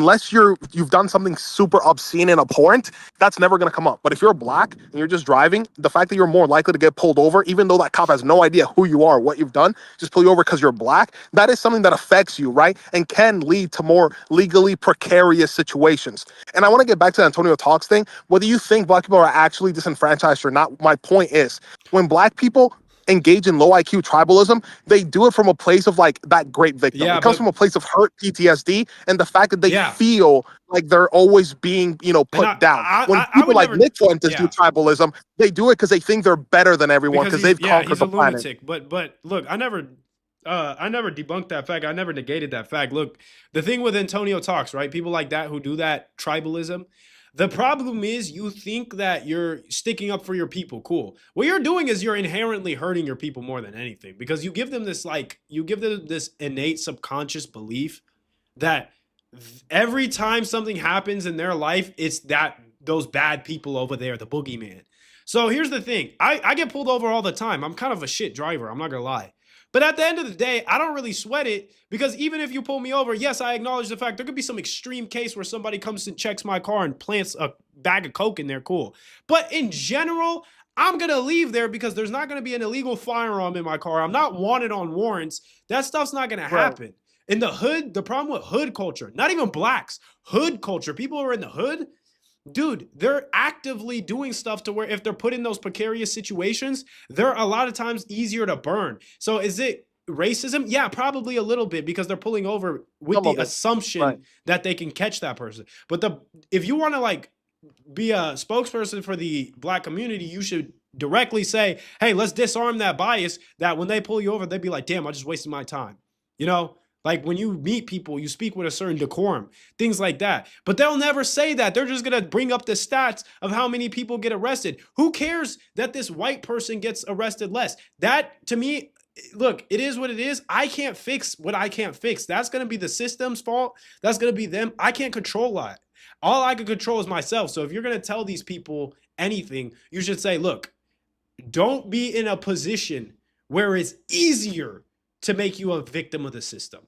unless you've done something super obscene and abhorrent, that's never going to come up. But if you're black and you're just driving, the fact that you're more likely to get pulled over, even though that cop has no idea who you are, what you've done, just pull you over because you're black, that is something that affects you, right? And can lead to more legally precarious situations. And I want to get back to the Antonio Talks thing. Whether you think black people are actually disenfranchised or not, my point is, when black people engage in low IQ tribalism, they do it from a place of like that great victim. Yeah, it comes but from a place of hurt, PTSD, and the fact that they yeah, feel like they're always being, and put down. When I people would like never, Nick Fuentes do yeah, tribalism, they do it because they think they're better than everyone because because they've conquered he's a the planet. lunatic. But look, I never debunked that fact. I never negated that fact. Look, the thing with Antonio Talks, right? People like that who do that tribalism. The problem is you think that you're sticking up for your people. Cool. What you're doing is you're inherently hurting your people more than anything, because you give them this innate subconscious belief that every time something happens in their life, it's that those bad people over there, the boogeyman. So here's the thing. I get pulled over all the time. I'm kind of a shit driver. I'm not going to lie. But at the end of the day, I don't really sweat it, because even if you pull me over, yes, I acknowledge the fact there could be some extreme case where somebody comes and checks my car and plants a bag of coke in there. Cool. But in general, I'm going to leave there because there's not going to be an illegal firearm in my car. I'm not wanted on warrants. That stuff's not going to happen. In the hood, the problem with hood culture, not even blacks, hood culture, people who are in the hood, dude, they're actively doing stuff to where if they're put in those precarious situations, they're a lot of times easier to burn. So is it racism? Yeah, probably a little bit, because they're pulling over with the assumption that they can catch that person. But if you want to like be a spokesperson for the black community, you should directly say, hey, let's disarm that bias, that when they pull you over, they'd be like, damn, I just wasted my time. Like when you meet people, you speak with a certain decorum, things like that. But they'll never say that. They're just going to bring up the stats of how many people get arrested. Who cares that this white person gets arrested less? That, to me, look, it is what it is. I can't fix what I can't fix. That's going to be the system's fault. That's going to be them. I can't control that. All I can control is myself. So if you're going to tell these people anything, you should say, look, don't be in a position where it's easier to make you a victim of the system.